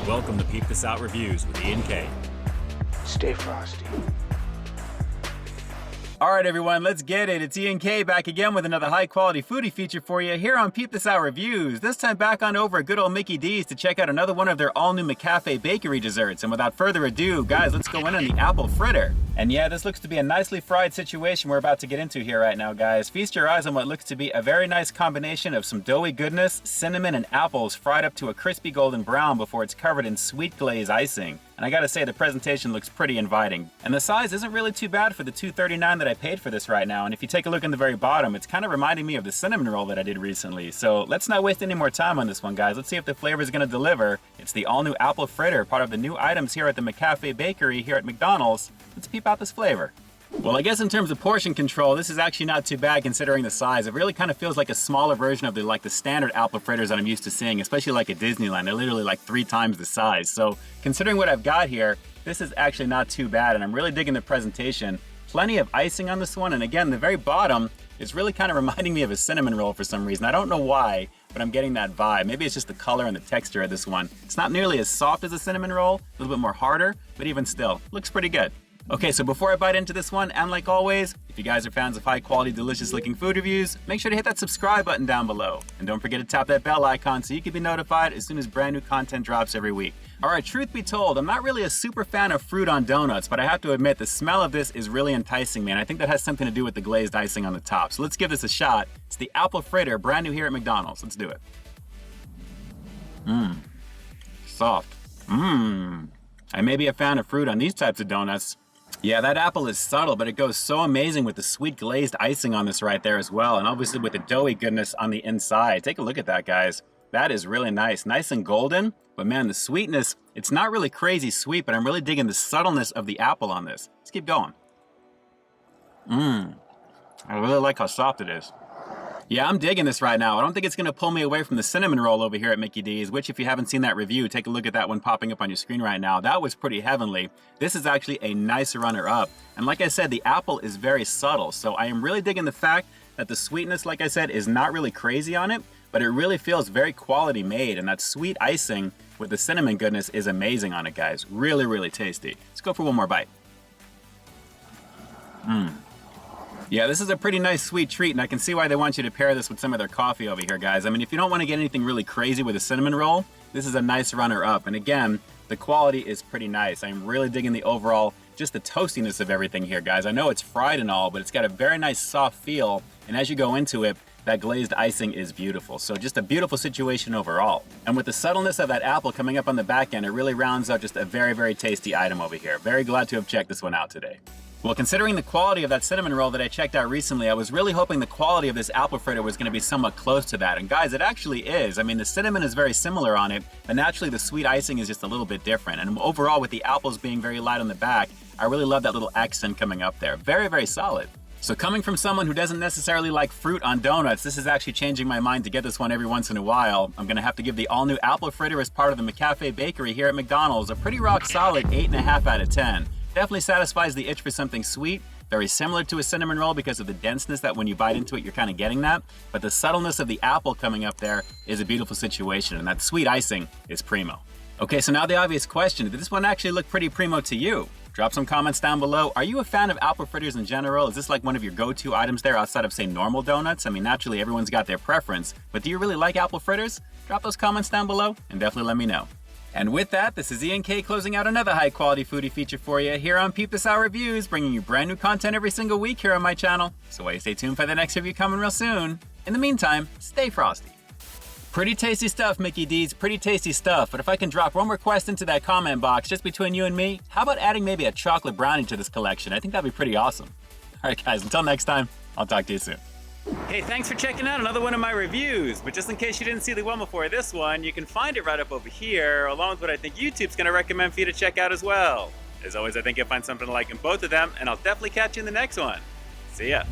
Welcome to Peep This Out Reviews with Ian K. Stay frosty. Alright everyone, let's get it. It's Ian K back again with another high quality foodie feature for you here on Peep This Out Reviews. This time back on over at good old Mickey D's to check out another one of their all new McCafe bakery desserts. And without further ado, guys, let's go in on the apple fritter. And yeah, this looks to be a nicely fried situation we're about to get into here right now, guys. Feast your eyes on what looks to be a very nice combination of some doughy goodness, cinnamon, and apples fried up to a crispy golden brown before it's covered in sweet glaze icing. And I gotta say, the presentation looks pretty inviting. And the size isn't really too bad for the $2.39 that I paid for this right now. And if you take a look in the very bottom, it's kind of reminding me of the cinnamon roll that I did recently. So let's not waste any more time on this one, guys. Let's see if the flavor is gonna deliver. It's the all new apple fritter, part of the new items here at the McCafe bakery here at McDonald's. Let's peep out this flavor. Well, I guess in terms of portion control, this is actually not too bad considering the size. It really kind of feels like a smaller version of the standard apple fritters that I'm used to seeing, especially like at Disneyland. They're literally like 3 times the size. So considering what I've got here, this is actually not too bad, and I'm really digging the presentation. Plenty of icing on this one, and again, the very bottom is really kind of reminding me of a cinnamon roll for some reason. I don't know why, but I'm getting that vibe. Maybe it's just the color and the texture of this one. It's not nearly as soft as a cinnamon roll, a little bit more harder, but even still, looks pretty good. Okay, so before I bite into this one, and like always, if you guys are fans of high quality, delicious looking food reviews, make sure to hit that subscribe button down below. And don't forget to tap that bell icon so you can be notified as soon as brand new content drops every week. Alright, truth be told, I'm not really a super fan of fruit on donuts, but I have to admit the smell of this is really enticing me, and I think that has something to do with the glazed icing on the top. So let's give this a shot. It's the apple fritter, brand new here at McDonald's. Let's do it. Soft. I may be a fan of fruit on these types of donuts. Yeah, that apple is subtle, but it goes so amazing with the sweet glazed icing on this right there as well, and obviously with the doughy goodness on the inside. Take a look at that, guys. That is really nice. Nice and golden, but man, the sweetness, it's not really crazy sweet, but I'm really digging the subtleness of the apple on this. Let's keep going. I really like how soft it is. Yeah, I'm digging this right now. I don't think it's gonna pull me away from the cinnamon roll over here at Mickey D's, which if you haven't seen that review, take a look at that one popping up on your screen right now. That was pretty heavenly. This is actually a nice runner-up. And like I said, the apple is very subtle, so I am really digging the fact that the sweetness, like I said, is not really crazy on it, but it really feels very quality made, and that sweet icing with the cinnamon goodness is amazing on it, guys. Really, really tasty. Let's go for one more bite. Yeah, this is a pretty nice sweet treat, and I can see why they want you to pair this with some of their coffee over here, guys. I mean, if you don't want to get anything really crazy with a cinnamon roll, this is a nice runner-up. And again, the quality is pretty nice. I'm really digging the overall, just the toastiness of everything here, guys. I know it's fried and all, but it's got a very nice soft feel, and as you go into it, that glazed icing is beautiful. So just a beautiful situation overall. And with the subtleness of that apple coming up on the back end, it really rounds out just a very, very tasty item over here. Very glad to have checked this one out today. Well, considering the quality of that cinnamon roll that I checked out recently, I was really hoping the quality of this apple fritter was going to be somewhat close to that. And guys, it actually is. I mean, the cinnamon is very similar on it, but naturally the sweet icing is just a little bit different. And overall, with the apples being very light on the back, I really love that little accent coming up there. Very, very solid. So coming from someone who doesn't necessarily like fruit on donuts, this is actually changing my mind to get this one every once in a while. I'm going to have to give the all-new apple fritter as part of the McCafe bakery here at McDonald's a pretty rock solid 8.5 out of 10. Definitely satisfies the itch for something sweet, very similar to a cinnamon roll because of the denseness that when you bite into it, you're kind of getting that. But the subtleness of the apple coming up there is a beautiful situation, and that sweet icing is primo. Okay, so now the obvious question, did this one actually look pretty primo to you? Drop some comments down below. Are you a fan of apple fritters in general? Is this like one of your go-to items there outside of, say, normal donuts? I mean, naturally, everyone's got their preference, but do you really like apple fritters? Drop those comments down below and definitely let me know. And with that, this is Ian K closing out another high-quality foodie feature for you here on Peep This Out Reviews, bringing you brand new content every single week here on my channel. So why you stay tuned for the next review coming real soon. In the meantime, stay frosty. Pretty tasty stuff, Mickey D's, pretty tasty stuff. But if I can drop one request into that comment box just between you and me, how about adding maybe a chocolate brownie to this collection? I think that'd be pretty awesome. All right, guys, until next time, I'll talk to you soon. Hey, thanks for checking out another one of my reviews. But just in case you didn't see the one before this one, you can find it right up over here, along with what I think YouTube's gonna recommend for you to check out as well. As always, I think you'll find something to like in both of them, and I'll definitely catch you in the next one. See ya.